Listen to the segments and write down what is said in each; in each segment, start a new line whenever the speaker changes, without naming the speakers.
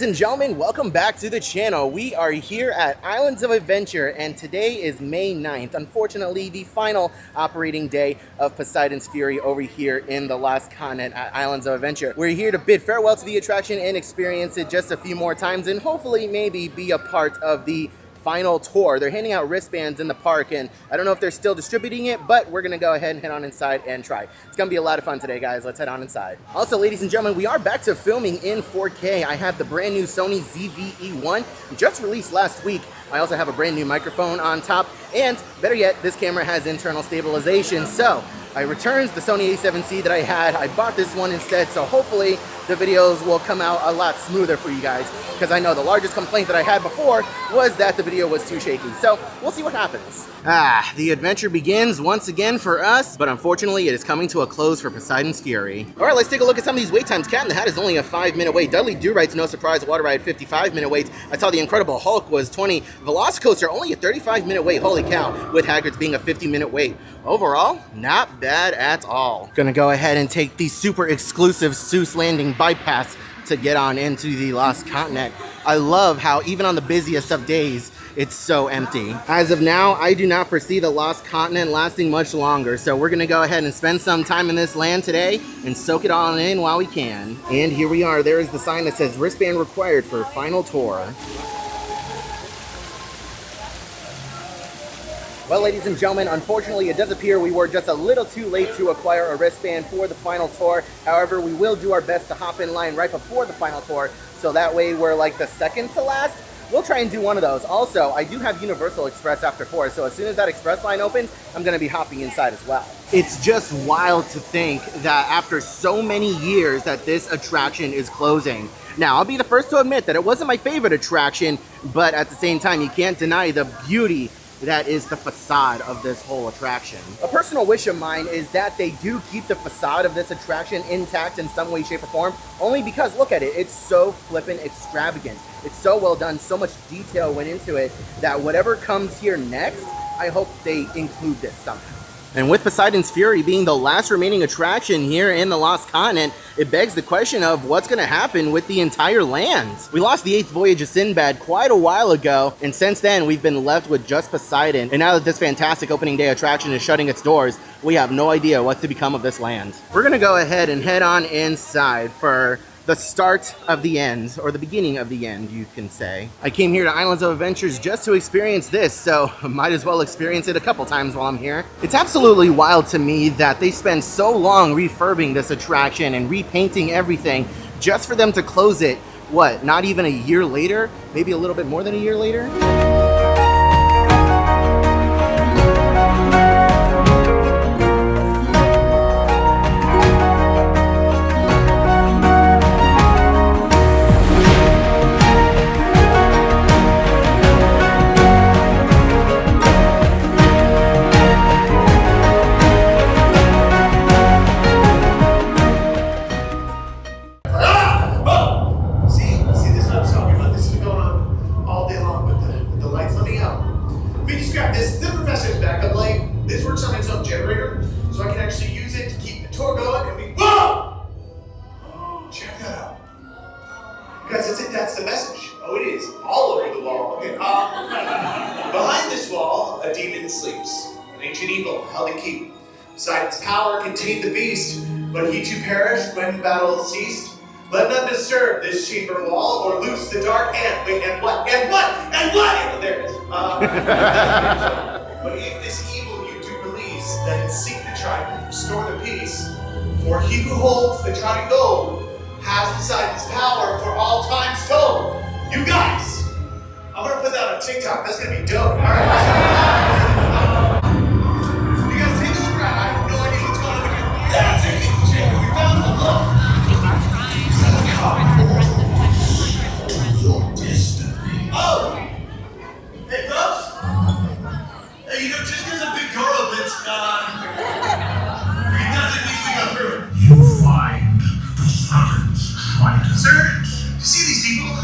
and gentlemen, welcome back to the channel. We are here at Islands of Adventure, and today is May 9th. Unfortunately, the final operating day of Poseidon's Fury over here in the Lost Continent at Islands of Adventure. We're here to bid farewell to the attraction and experience it just a few more times, and hopefully maybe be a part of the final tour. They're handing out wristbands in the park, and I don't know if they're still distributing it, but we're gonna go ahead and head on inside and try. It's gonna be a lot of fun today, guys. Let's head on inside. Also, ladies and gentlemen, we are back to filming in 4K. I have the brand new Sony ZV-E1, just released last week. I also have a brand new microphone on top, and better yet, this camera has internal stabilization. So I returned the Sony A7C that I had. I bought this one instead, so hopefully the videos will come out a lot smoother for you guys, because I know the largest complaint that I had before was that the video was too shaky. So we'll see what happens. The adventure begins once again for us, but unfortunately it is coming to a close for Poseidon's Fury. All right, let's take a look at some of these wait times. Cat in the Hat is only a 5-minute wait. Dudley Do Right's no surprise water ride, 55-minute waits. I saw the Incredible Hulk was 20. Velocicoaster only a 35-minute wait. Holy cow, with Hagrid's being a 50-minute wait. Overall, not bad at all. Gonna go ahead and take the super exclusive Seuss Landing bypass to get on into the Lost Continent. I love how even on the busiest of days, it's so empty. As of now, I do not foresee the Lost Continent lasting much longer, so we're gonna go ahead and spend some time in this land today and soak it all in while we can. And here we are. There is the sign that says wristband required for final tour. Well, ladies and gentlemen, unfortunately, it does appear we were just a little too late to acquire a wristband for the final tour. However, we will do our best to hop in line right before the final tour, so that way we're like the second to last. We'll try and do one of those. Also, I do have Universal Express after 4, so as soon as that express line opens, I'm gonna be hopping inside as well. It's just wild to think that after so many years that this attraction is closing. Now, I'll be the first to admit that it wasn't my favorite attraction, but at the same time, you can't deny the beauty that is the facade of this whole attraction. A personal wish of mine is that they do keep the facade of this attraction intact in some way, shape, or form, only because, look at it, it's so flippin' extravagant. It's so well done, so much detail went into it, that whatever comes here next, I hope they include this somehow. And with Poseidon's Fury being the last remaining attraction here in the Lost Continent, it begs the question of what's going to happen with the entire land. We lost the 8th voyage of Sinbad quite a while ago, and since then we've been left with just Poseidon. And now that this fantastic opening day attraction is shutting its doors, we have no idea what's to become of this land. We're going to go ahead and head on inside for the start of the end, or the beginning of the end, you can say. I came here to Islands of Adventures just to experience this, so I might as well experience it a couple times while I'm here. It's absolutely wild to me that they spend so long refurbing this attraction and repainting everything just for them to close it, what, not even a year later? Maybe a little bit more than a year later?
That's the message. Oh, it is. All over the wall. Okay. Behind this wall, a demon sleeps. An ancient evil held in keep. Poseidon's power contained the beast, but he too perished when battle ceased. Let none disturb this chamber wall or loose the dark hand. Wait, and what? And what? And what? There it is. But if this evil you do release, then seek the trident, restore the peace. For he who holds the trident gold has Poseidon's power for all times told. You guys, I'm gonna put that on TikTok. That's gonna be dope. All right. You guys take a look around. I have no idea what's going on here. Yeah, take it. We found the look. Oh, hey folks. Hey, you know, just because a big door opens, it doesn't mean we go through it.
You find the servants trying to...
Sir, you see these people?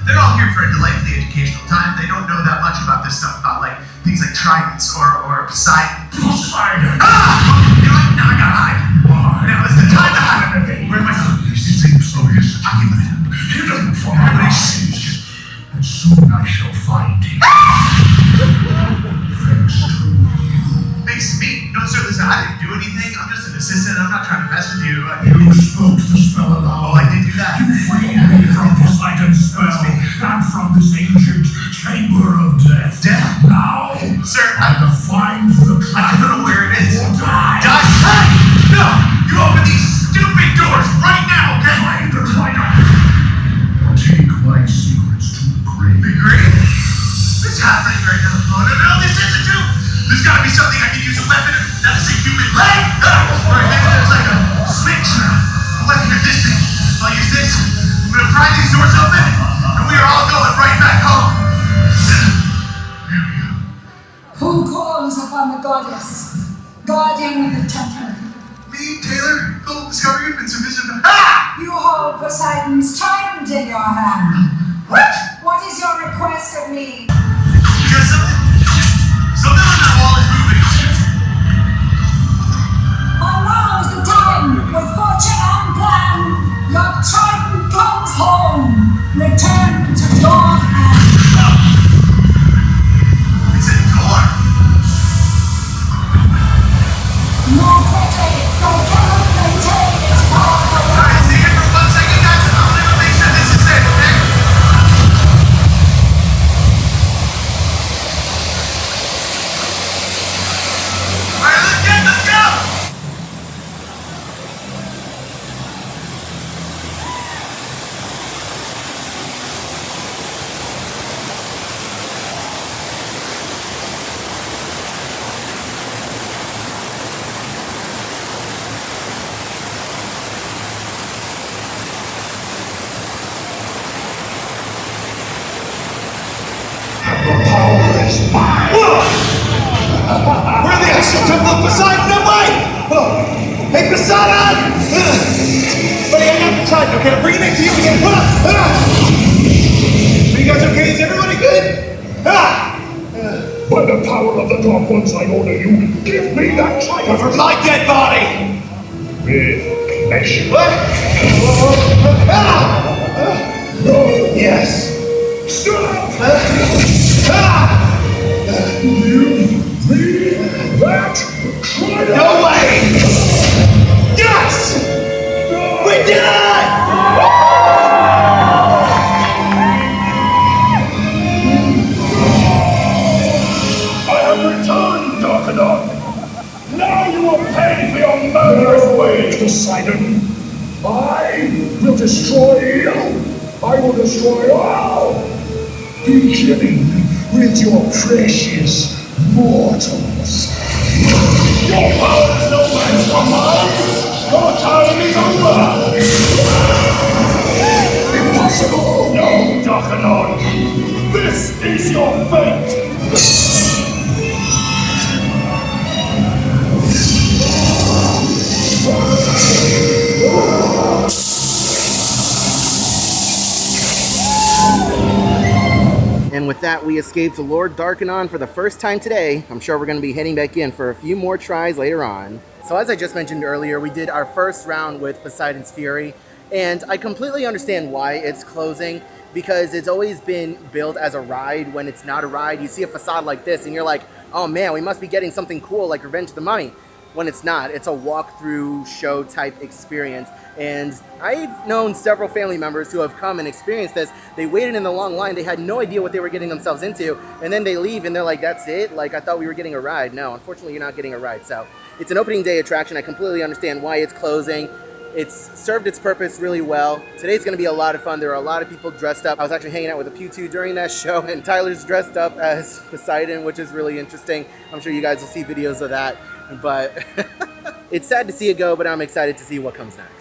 They're all here for a delightfully educational time. They don't know that much about this stuff, about like things like tridents or Poseidon.
Poseidon!
Ah! You know what? Now I gotta hide.
Why?
Now is the time to hide. Where am I going?
He seems so yes.
I'll give him a hand.
He doesn't follow.
mess with you.
You spoke the spell aloud.
Oh, I did do that.
You freed me from Poseidon's spell and from this ancient chamber of death.
Death?
Now,
Sir,
I have find the
I don't know where it is.
or die.
Die! Hey! No! You open these stupid doors right now, okay?
Find the fighter. Take my secrets to the grave.
The grave? What's happening right now? Oh, no, this isn't true. There's gotta be something I can use a weapon. That is a human leg. Or maybe there's like a switch. A weapon of this thing. I'll use this. I'm gonna pry these doors open, and we are all going right back home.
Who calls upon the goddess, guardian of the temple?
Me, Taylor, go discover you've been so visible. Ah!
You hold Poseidon's trident in your hand.
What?
What is your request of me?
You got something? Something on that wall is moving.
And now is the time, with fortune and plan, your trident comes home. Return to your hand.
It's a door.
More quickly, your cannot maintain its power.
Alright, stay here for 1 second, guys. I'm gonna make sure this is safe, okay? Alright, let's go!
The power is mine.
Whoa! We're in the actual temple of Poseidon, no way! Whoa. Hey, Poseidon! Buddy, I got Poseidon, okay? I'm bringing it to you again. Are you guys okay? Is everybody good?
By the power of the Dark Ones, I order you, give me that trident.
For my dead body!
With pleasure.
What? Yes.
Stop!
Ah!
Give me that trident.
No way! Yes! We did it!
I have returned, Darkadon. Now you will pay for your murderous ways, Poseidon. I will destroy you. I will destroy all, beginning with your precious mortals. Your power is no match for mine. Your time is over. Impossible. No, Darkadon. This is your fate.
And with that, we escaped the Lord Darkanon for the first time today. I'm sure we're going to be heading back in for a few more tries later on. So as I just mentioned earlier, we did our first round with Poseidon's Fury, and I completely understand why it's closing, because it's always been billed as a ride when it's not a ride. You see a facade like this and you're like, oh man, we must be getting something cool like Revenge of the Mummy. When it's not, it's a walkthrough show type experience. And I've known several family members who have come and experienced this. They waited in the long line, they had no idea what they were getting themselves into, and then they leave and they're like, that's it? Like, I thought we were getting a ride. No, unfortunately you're not getting a ride. So it's an opening day attraction. I completely understand why it's closing. It's served its purpose really well. Today's gonna be a lot of fun. There are a lot of people dressed up. I was actually hanging out with a Pew2 during that show, and Tyler's dressed up as Poseidon, which is really interesting. I'm sure you guys will see videos of that, but it's sad to see it go, but I'm excited to see what comes next.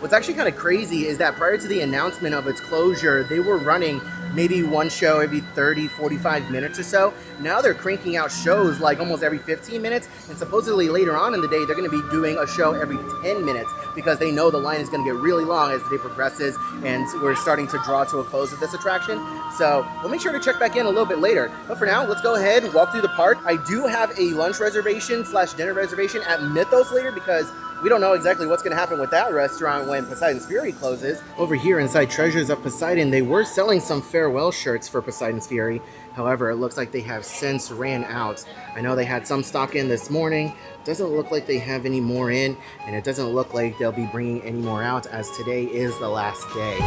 What's actually kind of crazy is that prior to the announcement of its closure, they were running maybe one show every 30, 45 minutes or so. Now they're cranking out shows like almost every 15 minutes, and supposedly later on in the day, they're going to be doing a show every 10 minutes because they know the line is going to get really long as the day progresses, and we're starting to draw to a close with this attraction. So we'll make sure to check back in a little bit later. But for now, let's go ahead and walk through the park. I do have a lunch reservation / dinner reservation at Mythos later because We don't know exactly what's going to happen with that restaurant when Poseidon's Fury closes. Over here inside Treasures of Poseidon, they were selling some farewell shirts for Poseidon's Fury. However, it looks like they have since ran out. I know they had some stock in this morning. Doesn't look like they have any more in, and it doesn't look like they'll be bringing any more out as today is the last day.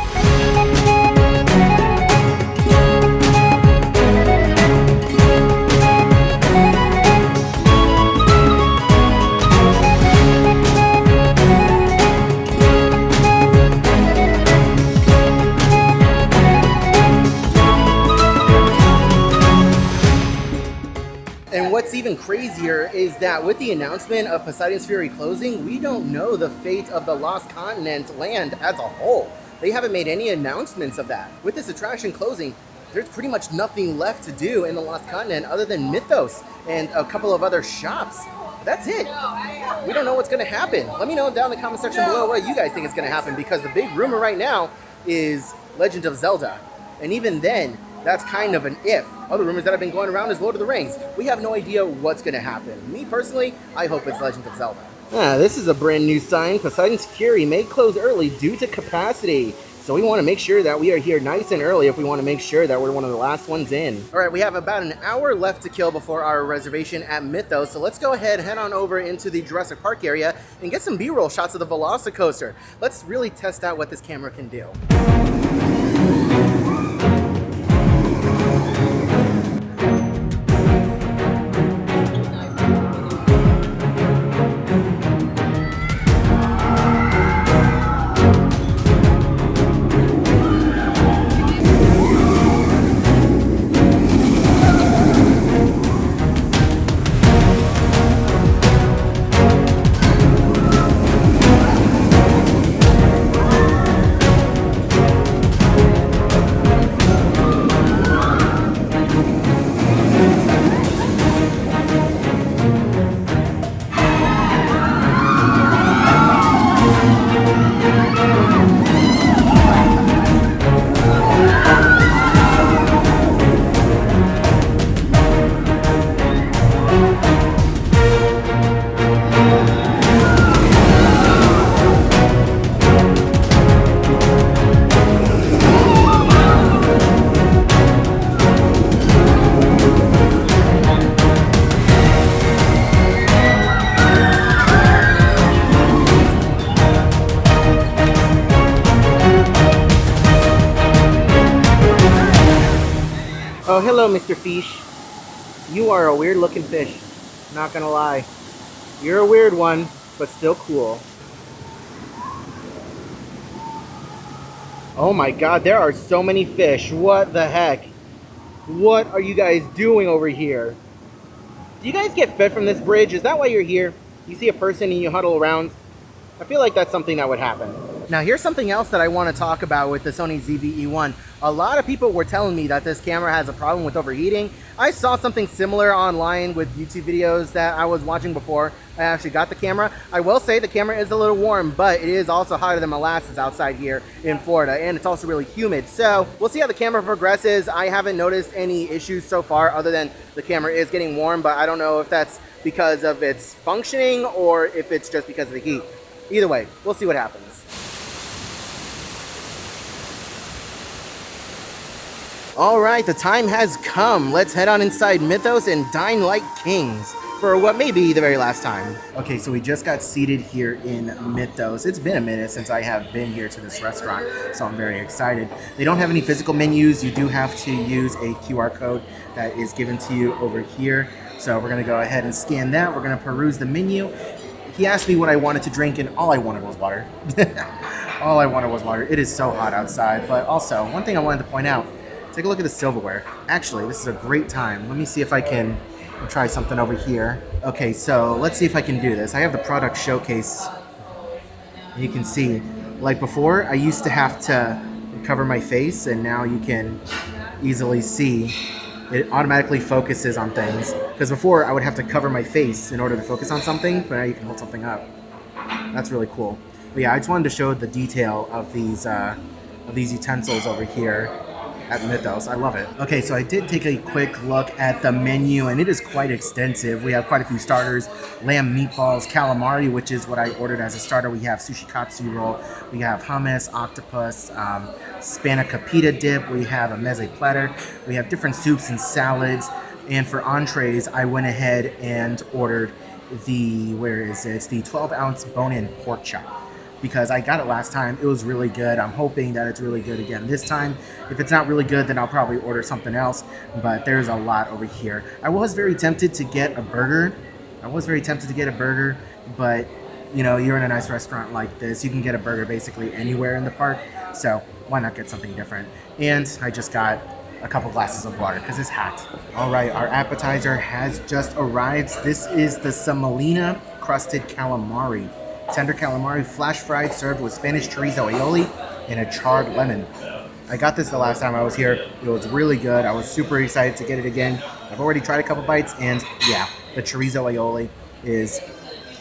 And what's even crazier is that with the announcement of Poseidon's Fury closing, we don't know the fate of the Lost Continent land as a whole. They haven't made any announcements of that. With this attraction closing, there's pretty much nothing left to do in the Lost Continent other than Mythos and a couple of other shops. That's it. We don't know what's going to happen. Let me know down in the comment section below what you guys think is going to happen, because the big rumor right now is Legend of Zelda. And even then, that's kind of an if. Other rumors that have been going around is Lord of the Rings. We have no idea what's going to happen. Me personally, I hope it's Legend of Zelda. This is a brand new sign. Poseidon's Fury may close early due to capacity. So we want to make sure that we are here nice and early if we want to make sure that we're one of the last ones in. All right, we have about an hour left to kill before our reservation at Mythos. So let's go ahead, head on over into the Jurassic Park area and get some B-roll shots of the Velocicoaster. Let's really test out what this camera can do. Oh, hello, Mr. Fish. You are a weird looking fish. Not gonna lie. You're a weird one, but still cool. Oh my god, there are so many fish. What the heck? What are you guys doing over here? Do you guys get fed from this bridge? Is that why you're here? You see a person and you huddle around? I feel like that's something that would happen. Now here's something else that I want to talk about with the Sony ZV-E1. A lot of people were telling me that this camera has a problem with overheating. I saw something similar online with YouTube videos that I was watching before I actually got the camera. I will say the camera is a little warm, but it is also hotter than molasses outside here in Florida, and it's also really humid. So we'll see how the camera progresses. I haven't noticed any issues so far other than the camera is getting warm, but I don't know if that's because of its functioning or if it's just because of the heat. Either way, we'll see what happens. All right, the time has come. Let's head on inside Mythos and dine like kings for what may be the very last time. Okay, so we just got seated here in Mythos. It's been a minute since I have been here to this restaurant, so I'm very excited. They don't have any physical menus. You do have to use a QR code that is given to you over here. So we're gonna go ahead and scan that. We're gonna peruse the menu. He asked me what I wanted to drink, and all I wanted was water. All I wanted was water. It is so hot outside, but also, one thing I wanted to point out, take a look at the silverware. Actually, this is a great time. Let me see if I can try something over here. Okay, so let's see if I can do this. I have the product showcase. You can see, like before, I used to have to cover my face, and now you can easily see it automatically focuses on things. Because before, I would have to cover my face in order to focus on something, but now you can hold something up. That's really cool. But yeah, I just wanted to show the detail of these utensils over here. at Mythos. I love it. Okay, so I did take a quick look at the menu, and it is quite extensive. We have quite a few starters: lamb meatballs, calamari, which is what I ordered as a starter. We have sushi katsu roll. We have hummus, octopus, spanakopita dip. We have a meze platter. We have different soups and salads. And for entrees, I went ahead and ordered the, where is it? It's the 12-ounce bone-in pork chop, because I got it last time. It was really good. I'm hoping that it's really good again this time. If it's not really good, then I'll probably order something else, but there's a lot over here. I was very tempted to get a burger. But you know, you're in a nice restaurant like this, you can get a burger basically anywhere in the park, so why not get something different? And I just got a couple glasses of water because it's hot. All right, our appetizer has just arrived. This is the semolina crusted calamari. Tender calamari, flash fried, served with Spanish chorizo aioli and a charred lemon. I got this the last time I was here. It was really good. I was super excited to get it again. I've already tried a couple bites, and yeah, the chorizo aioli is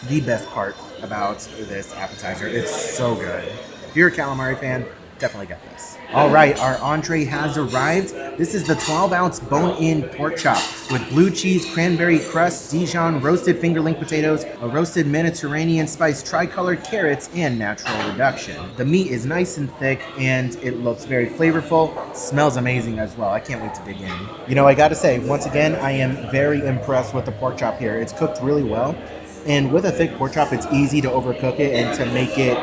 the best part about this appetizer. It's so good. If you're a calamari fan, definitely get this. All right, our entree has arrived. This is the 12-ounce bone-in pork chop with blue cheese, cranberry crust, Dijon roasted fingerling potatoes, a roasted Mediterranean spice, tricolored carrots, and natural reduction. The meat is nice and thick, and it looks very flavorful. Smells amazing as well. I can't wait to dig in. You know, I gotta say, once again, I am very impressed with the pork chop here. It's cooked really well, and with a thick pork chop, it's easy to overcook it and to make it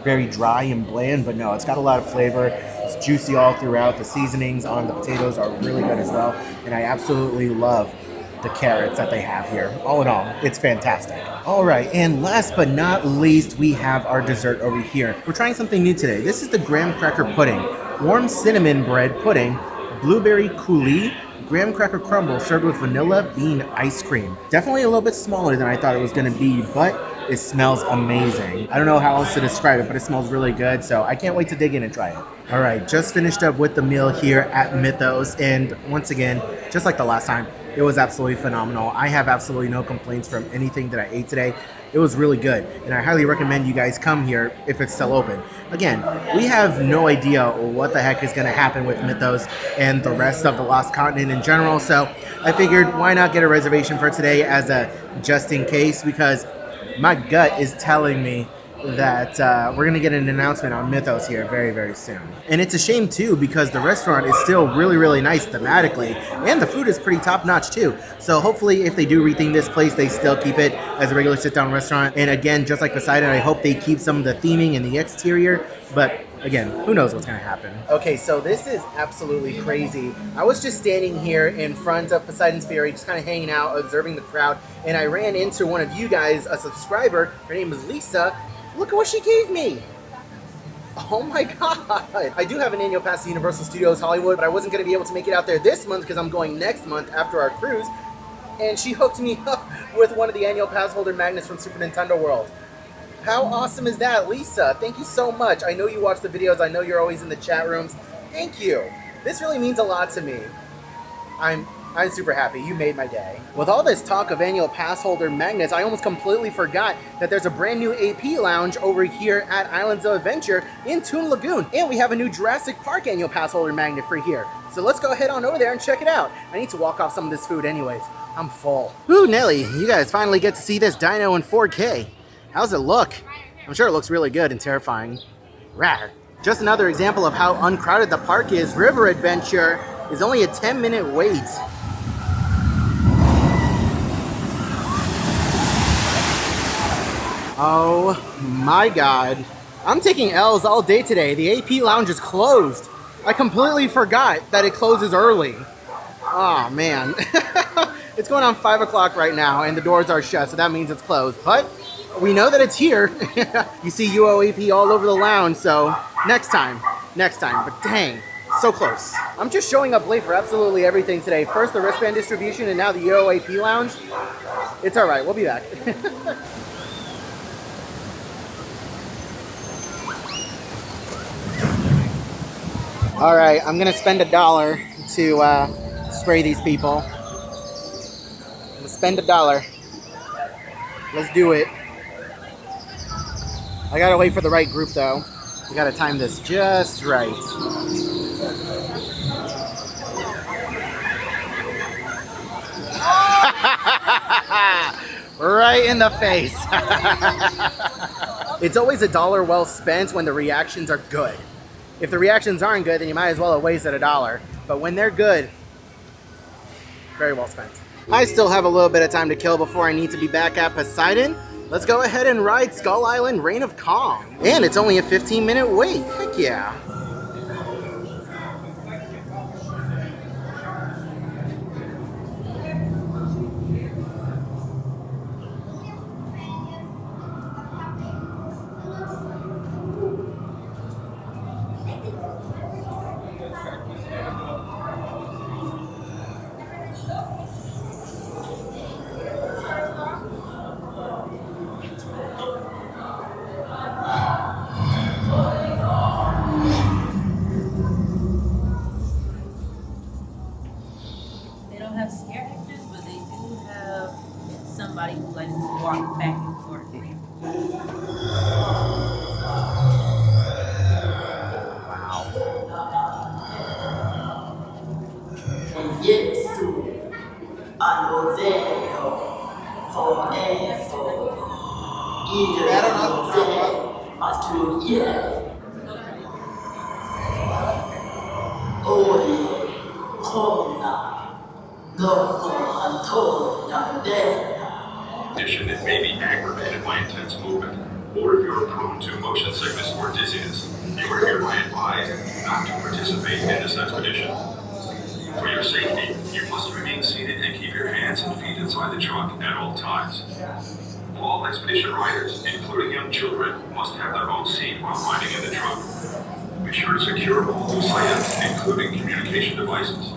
very dry and bland, but no, it's got a lot of flavor. It's juicy all throughout. The seasonings on the potatoes are really good as well, and I absolutely love the carrots that they have here. All in all, it's fantastic. All right, and last but not least, we have our dessert over here. We're trying something new today. This is the graham cracker pudding. Warm cinnamon bread pudding, blueberry coulis, graham cracker crumble served with vanilla bean ice cream. Definitely a little bit smaller than I thought it was gonna be, but it smells amazing. I don't know how else to describe it, but it smells really good, so I can't wait to dig in and try it. All right, just finished up with the meal here at Mythos, and once again, just like the last time, it was absolutely phenomenal. I have absolutely no complaints from anything that I ate today. It was really good, and I highly recommend you guys come here if it's still open. Again, we have no idea what the heck is going to happen with Mythos and the rest of the Lost Continent in general, so I figured why not get a reservation for today as a just in case, because my gut is telling me that we're going to get an announcement on Mythos here very, very soon. And it's a shame, too, because the restaurant is still really, really nice thematically, and the food is pretty top-notch, too. So hopefully, if they do retheme this place, they still keep it as a regular sit-down restaurant. And again, just like Poseidon, I hope they keep some of the theming in the exterior, but again, who knows what's going to happen. Okay, so this is absolutely crazy. I was just standing here in front of Poseidon's Fury, just kind of hanging out, observing the crowd, and I ran into one of you guys, a subscriber. Her name is Lisa. Look at what she gave me. Oh my god. I do have an annual pass to Universal Studios Hollywood, but I wasn't going to be able to make it out there this month because I'm going next month after our cruise. And she hooked me up with one of the annual pass holder magnets from Super Nintendo World. How awesome is that, Lisa? Thank you so much. I know you watch the videos. I know you're always in the chat rooms. Thank you. This really means a lot to me. I'm super happy. You made my day. With all this talk of annual pass holder magnets, I almost completely forgot that there's a brand new AP lounge over here at Islands of Adventure in Toon Lagoon. And we have a new Jurassic Park annual pass holder magnet for here. So let's go ahead on over there and check it out. I need to walk off some of this food anyways. I'm full. Ooh, Nelly, you guys finally get to see this dino in 4K. How's it look? I'm sure it looks really good and terrifying. Rawr. Just another example of how uncrowded the park is. River Adventure is only a 10-minute wait. Oh my god. I'm taking L's all day today. The AP lounge is closed. I completely forgot that it closes early. Oh man. It's going on 5 o'clock right now and the doors are shut, so that means it's closed. But we know that it's here. You see UOAP all over the lounge, so next time. But dang, so close. I'm just showing up late for absolutely everything today. First the wristband distribution and now the UOAP lounge. It's all right, we'll be back. All right, I'm gonna spend $1 to spray these people. I'm gonna spend $1. Let's do it. I gotta wait for the right group though. We gotta time this just right. right in the face. It's always $1 well spent when the reactions are good. If the reactions aren't good, then you might as well have wasted $1. But when they're good, very well spent. I still have a little bit of time to kill before I need to be back at Poseidon. Let's go ahead and ride Skull Island Reign of Kong. And it's only a 15-minute wait. Heck yeah.
Somebody who likes to walk back and forth.
And yes, I know there forever.
It may be aggravated by intense movement, or if you are prone to motion sickness or dizziness, you are hereby advised not to participate in this expedition. For your safety, you must remain seated and keep your hands and feet inside the truck at all times. All expedition riders, including young children, must have their own seat while riding in the truck. Be sure to secure all loose items, including communication devices.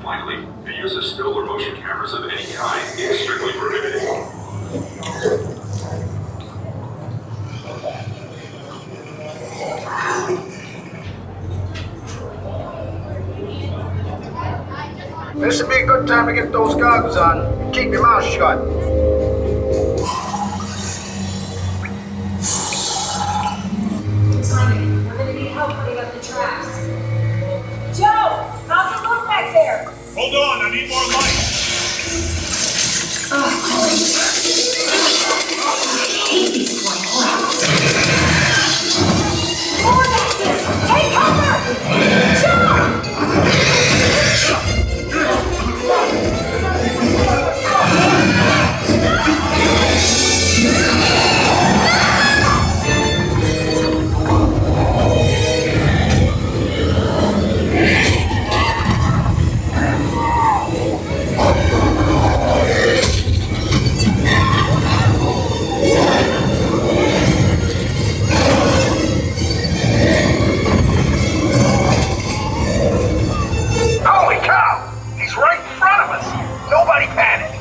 Finally, the use of still or motion cameras of any kind is strictly prohibited.
This would be a good time to get those goggles on and keep your mouth shut.
Simon, we're gonna need help putting up the traps. Joe, how's it look back there?
Hold on, I need more light.
Oh, great. I hate these flight rats. More Nexus! Take cover! Joe!
Holy cow! He's right in front of us! Nobody panic!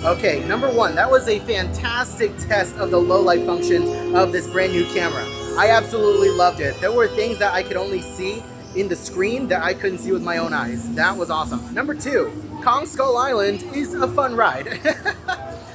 Okay, number one, that was a fantastic test of the low light functions of this brand new camera. I absolutely loved it. There were things that I could only see in the screen that I couldn't see with my own eyes. That was awesome. Number two, Kong Skull Island is a fun ride.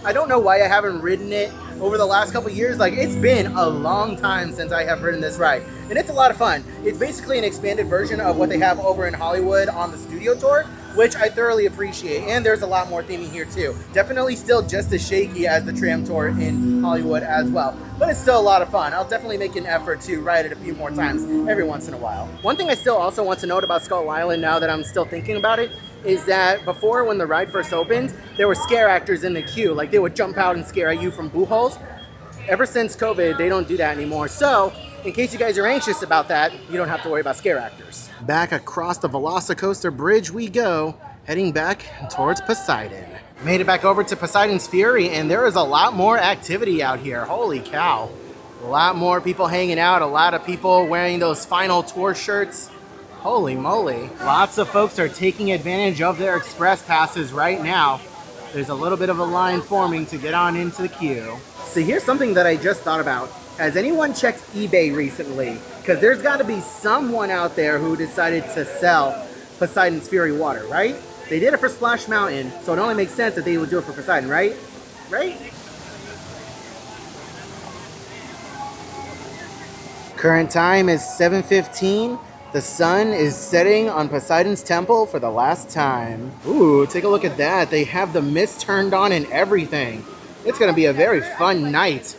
I don't know why I haven't ridden it over the last couple years. Like, it's been a long time since I have ridden this ride, and it's a lot of fun. It's basically an expanded version of what they have over in Hollywood on the studio tour, which I thoroughly appreciate, and there's a lot more theming here too. Definitely still just as shaky as the tram tour in Hollywood as well, but it's still a lot of fun. I'll definitely make an effort to ride it a few more times every once in a while. One thing I still also want to note about Skull Island, now that I'm still thinking about it, is that before, when the ride first opened, there were scare actors in the queue. Like, they would jump out and scare at you from boo holes. Ever since COVID, they don't do that anymore. So, in case you guys are anxious about that, you don't have to worry about scare actors. Back across the Velocicoaster Bridge we go, heading back towards Poseidon. Made it back over to Poseidon's Fury, and there is a lot more activity out here. Holy cow. A lot more people hanging out, a lot of people wearing those final tour shirts. Holy moly. Lots of folks are taking advantage of their express passes right now. There's a little bit of a line forming to get on into the queue. So here's something that I just thought about. Has anyone checked eBay recently? Because there's got to be someone out there who decided to sell Poseidon's Fury water, right? They did it for Splash Mountain, so it only makes sense that they would do it for Poseidon, right? Right? Current time is 7:15. The sun is setting on Poseidon's temple for the last time. Ooh, take a look at that. They have the mist turned on and everything. It's gonna be a very fun night.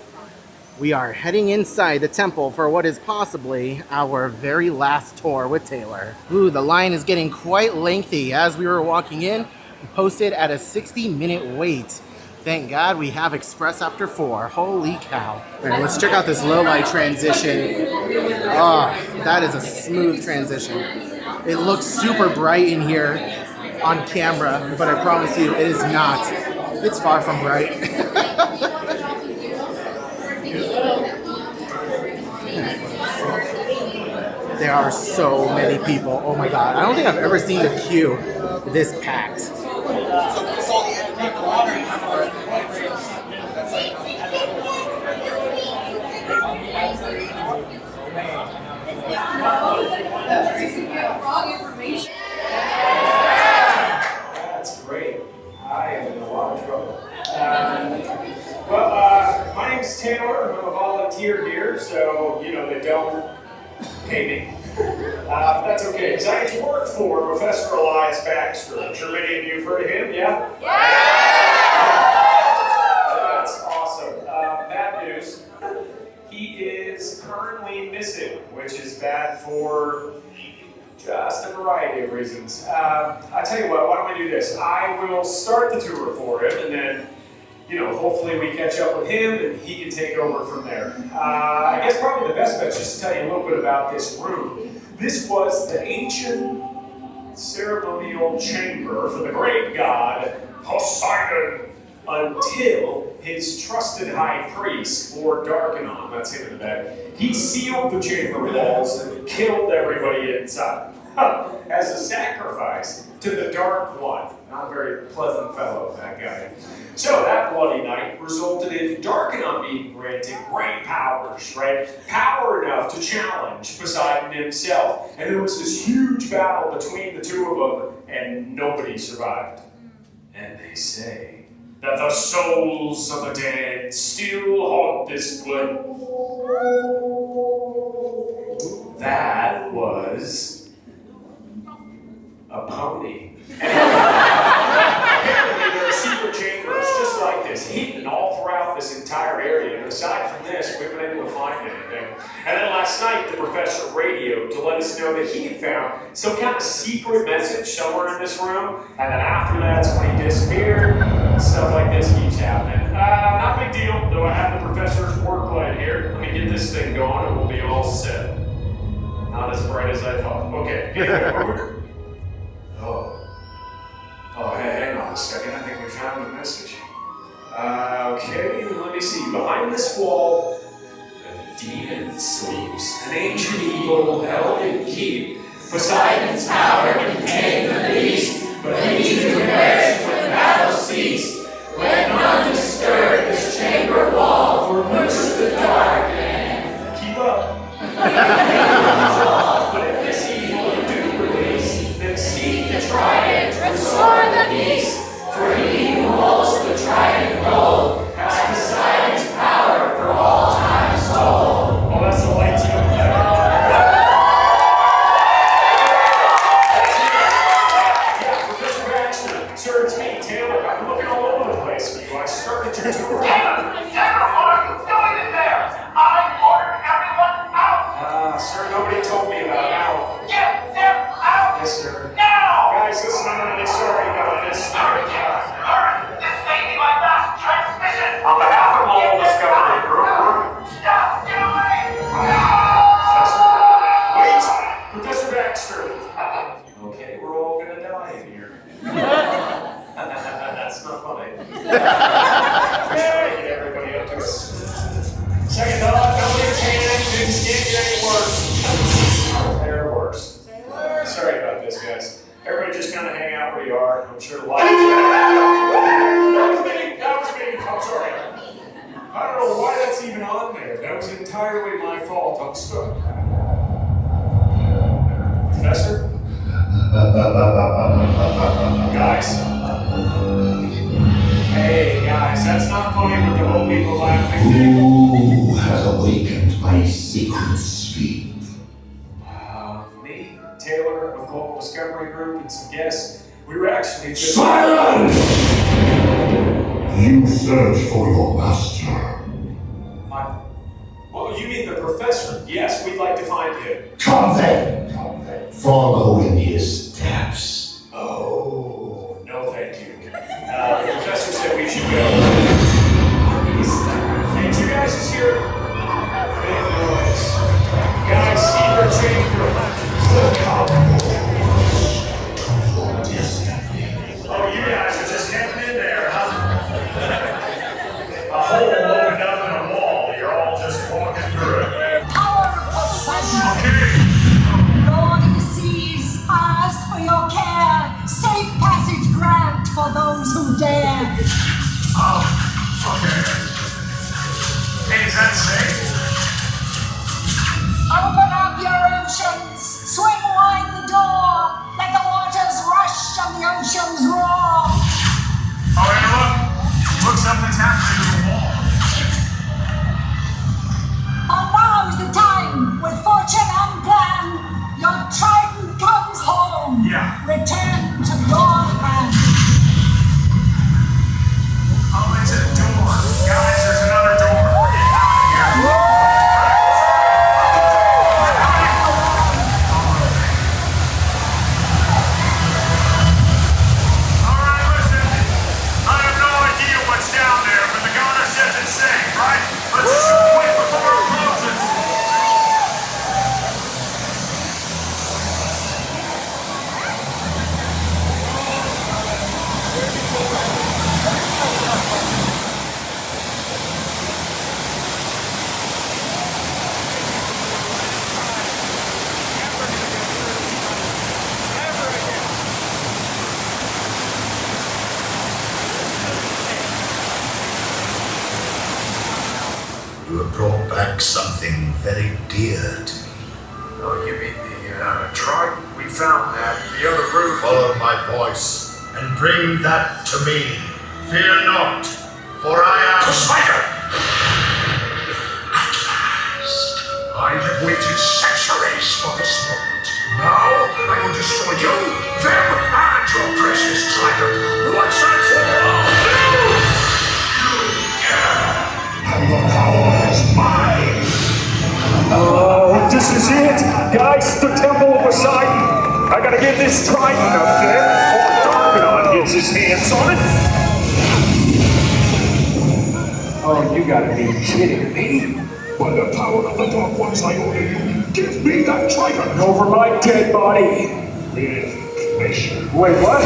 We are heading inside the temple for what is possibly our very last tour with Taylor. Ooh, the line is getting quite lengthy. As we were walking in, we posted at a 60-minute wait. Thank God we have Express after 4. Holy cow. All right, let's check out this low light transition. Oh, that is a smooth transition. It looks super bright in here on camera, but I promise you it is not. It's far from bright. There are so many people. Oh my God. I don't think I've ever seen the queue this packed.
That's great. I am in a lot of trouble. My name's Taylor. I'm a volunteer here, so, they don't pay me. That's okay, because I get to work for Professor Elias Baxter. I'm sure many of you have heard of him, yeah? That's awesome. Bad news. He is currently missing, which is bad for just a variety of reasons. I tell you what, why don't we do this? I will start the tour for him, and then, hopefully we catch up with him and he can take over from there. I guess probably the best bet is just to tell you a little bit about this room. This was the ancient ceremonial chamber for the great god Poseidon, until his trusted high priest, Lord Darkanon, that's him in the back, he sealed the chamber walls and killed everybody inside as a sacrifice to the Dark One. Not a very pleasant fellow, that guy. So that bloody night resulted in Darkanon being granted great powers, right? Power enough to challenge Poseidon himself. And there was this huge battle between the two of them, and nobody survived. And they say that the souls of the dead still haunt this place. That was a pony. Apparently there are secret chambers just like this, hidden all throughout this entire area. And aside from this, we haven't been able to find anything. And then last night, the professor radioed to let us know that he had found some kind of secret message somewhere in this room. And then after that's when he disappeared. Stuff like this keeps happening. Not a big deal, though I have the professor's work light here. Let me get this thing going and we'll be all set. Not as bright as I thought. Okay, anyway, Oh, hey, hang on a second. I think we found the message. Okay, let me see. Behind this wall, a demon sleeps. An ancient evil held in keep. Poseidon's power contained the beast, but he too perished when battle ceased. Let none disturb this chamber wall, for loose the dark and keep up. But if this evil you do release, then seek to try it, restore the beast. For he who holds the trident gold has Poseidon's power for all times told. Oh, that's the lights you don't have. Yeah, Professor Baxter, sir, it's me. why that's even on there. That was entirely my fault. I'm stuck. Professor? Guys? Hey, guys, that's not funny with the whole people laughing thing.
Who has awakened my secret sleep?
Me, Taylor, with Global Discovery Group, and some guests. We were actually just...
Silence! You search for your master.
Oh, you mean the professor? Yes, we'd like to find him.
Come then. Follow in his steps.
Oh, no thank you. The professor said we should go. Can't you guys just hear big noise? Guys, secret chamber. Oh, you guys are just heading in there, huh? A hole opened up in a wall. You're all just walking through it.
Power of Poseidon. Lord of the seas, ask for your care. Safe passage grant for those who dare.
Oh, okay. Hey, is that safe?
Open up your oceans. Swing wide the door. Let the waters rush and the oceans roar.
Oh, hey, look. Look, something's happening to the wall.
And now's the time, with fortune and plan, your trident comes home.
Yeah.
Return to your hand.
Oh, it's a door. Guys, there's another door. We're getting out of here. All right, listen. I have no idea what's down there, but the goddess says it's safe, right? Let's just go quick before it closes.
You have brought back something very dear to me.
Oh, you mean the trident? We found that the other roof.
Follow my voice and bring that to me. Fear not, for I am... Poseidon! At last, I have waited centuries for this moment. Now, I will destroy you, them, and your precious trident, once and for all. And the power is mine!
Oh, this is it! Guys, the Temple of Poseidon! I gotta get this trident up there before Darkadon gets his hands on it! Oh, you gotta be kidding me!
By the power of the Dark Ones, I order you, give me that trident!
Over my dead body!
With pleasure.
Wait, what?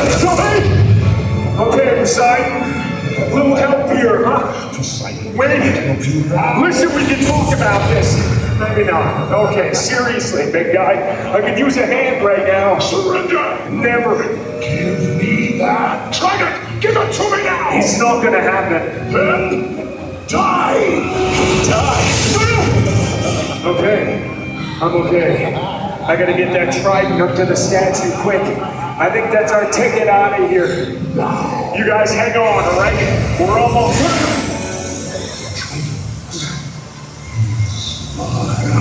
Okay, Poseidon. A little help here, huh?
Poseidon,
Wait!
help you now.
Listen, we can talk about this! Maybe not. Okay, seriously, big guy. I could use a hand right now.
Surrender!
Never.
Give me that trident! Give it to me now!
It's not gonna happen.
Then, die!
Die! Okay. I'm okay. I gotta get that trident up to the statue quick. I think that's our ticket out of here. You guys hang on, all right? We're almost there.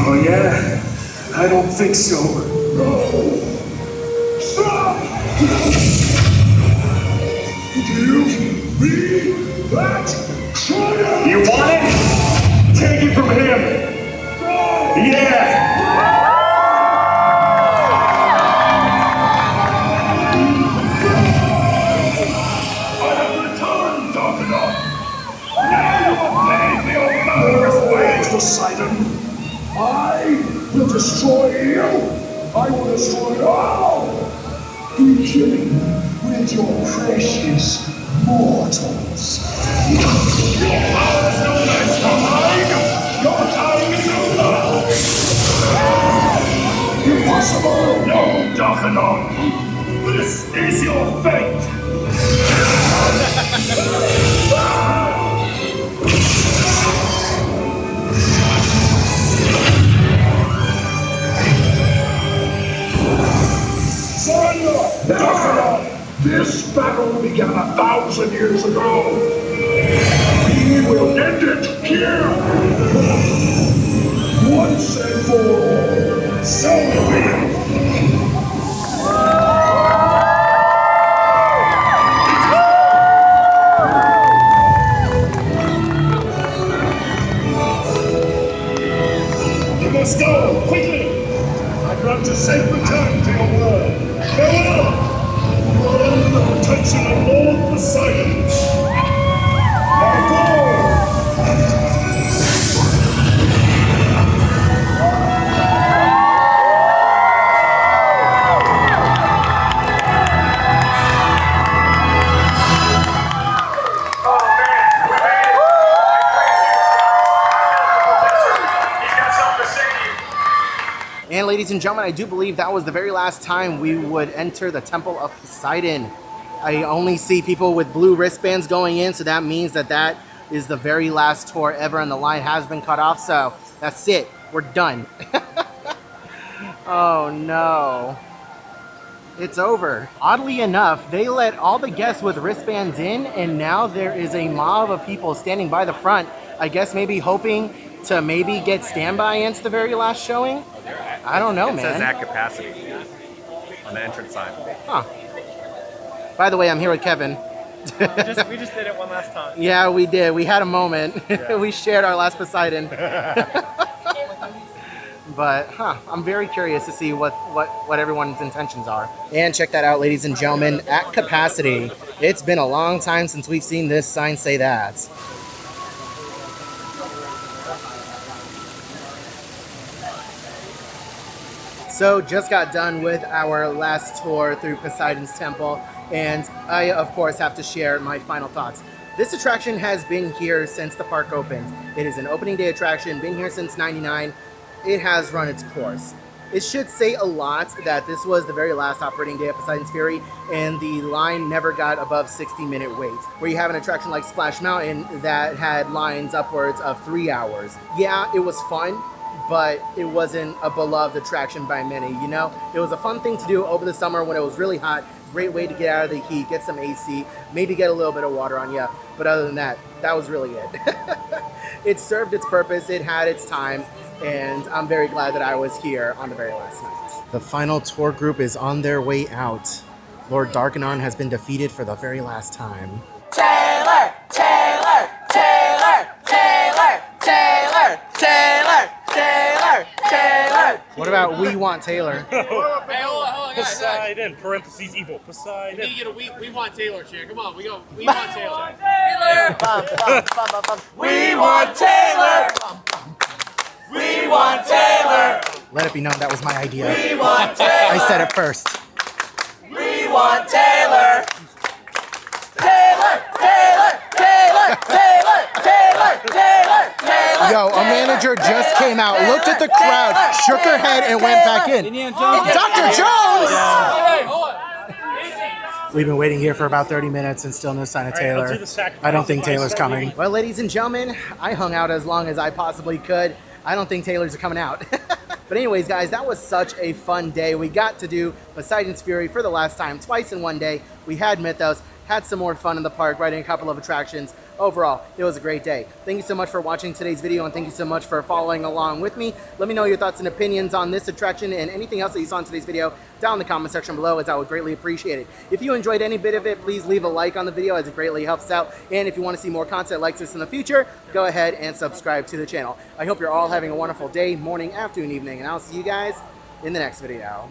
Oh, yeah? I don't think so.
Stop! Give me that trident!
You want it? Take it from him. Yeah.
I have returned, Darkadon! Now you will pay for your murderous ways, Poseidon! I will destroy you! I will destroy all! Beginning with your precious mortals. Your power is no match for mine! Your time is over! Impossible! No, Darkadon! This is your fate!
This battle began 1,000 years ago. We will end it here. Once and for all. So be it. You must go, quickly! I grant a safe return to your world. Farewell! You are under the protection of Lord Poseidon. Now go!
And ladies and gentlemen, I do believe that was the very last time we would enter the Temple of Poseidon. I only see people with blue wristbands going in, so that means that that is the very last tour ever and the line has been cut off, so that's it. We're done. Oh no. It's over. Oddly enough, they let all the guests with wristbands in, and now there is a mob of people standing by the front. I guess maybe hoping to maybe get standby into the very last showing? I don't know, man.
It says at capacity on the entrance sign.
Huh. By the way, I'm here with Kevin.
we just did it one last time.
Yeah, we did. We had a moment.
Yeah.
We shared our last Poseidon. But, I'm very curious to see what everyone's intentions are. And check that out, ladies and gentlemen, at capacity. It's been a long time since we've seen this sign say that. So just got done with our last tour through Poseidon's Temple, and I, of course, have to share my final thoughts. This attraction has been here since the park opened. It is an opening day attraction, been here since '99. It has run its course. It should say a lot that this was the very last operating day of Poseidon's Fury, and the line never got above 60-minute wait. Where you have an attraction like Splash Mountain that had lines upwards of 3 hours. Yeah, it was fun, but it wasn't a beloved attraction by many, you know? It was a fun thing to do over the summer when it was really hot. Great way to get out of the heat, get some AC, maybe get a little bit of water on you. But other than that, that was really it. It served its purpose, it had its time, and I'm very glad that I was here on the very last night. The final tour group is on their way out. Lord Darkanon has been defeated for the very last time.
Taylor! Taylor! Taylor! Taylor! Taylor! Taylor! Taylor! Taylor!
What about We Want Taylor?
Hey, hold on, guys.
Poseidon, parentheses evil. Poseidon.
We need you to we want Taylor cheer. Come on, we want Taylor.
We want Taylor! We want Taylor!
Let it be known that was my idea.
We want Taylor!
I said it first.
We want Taylor! Taylor! Taylor! Taylor! Taylor! Taylor! Taylor! Taylor!
Yo, a manager just came out, looked at the crowd, shook her head, and went back in. Dr. Jones!
Hey, hold on.
We've been waiting here for about 30 minutes and still no sign of Taylor. I don't think Taylor's coming. Well, ladies and gentlemen, I hung out as long as I possibly could. I don't think Taylor's coming out. But anyways, guys, that was such a fun day. We got to do Poseidon's Fury for the last time, twice in one day. We had Mythos, had some more fun in the park, riding a couple of attractions. Overall, it was a great day. Thank you so much for watching today's video, and thank you so much for following along with me. Let me know your thoughts and opinions on this attraction and anything else that you saw in today's video down in the comment section below, as I would greatly appreciate it. If you enjoyed any bit of it, please leave a like on the video, as it greatly helps out. And if you want to see more content like this in the future, go ahead and subscribe to the channel. I hope you're all having a wonderful day, morning, afternoon, evening, and I'll see you guys in the next video.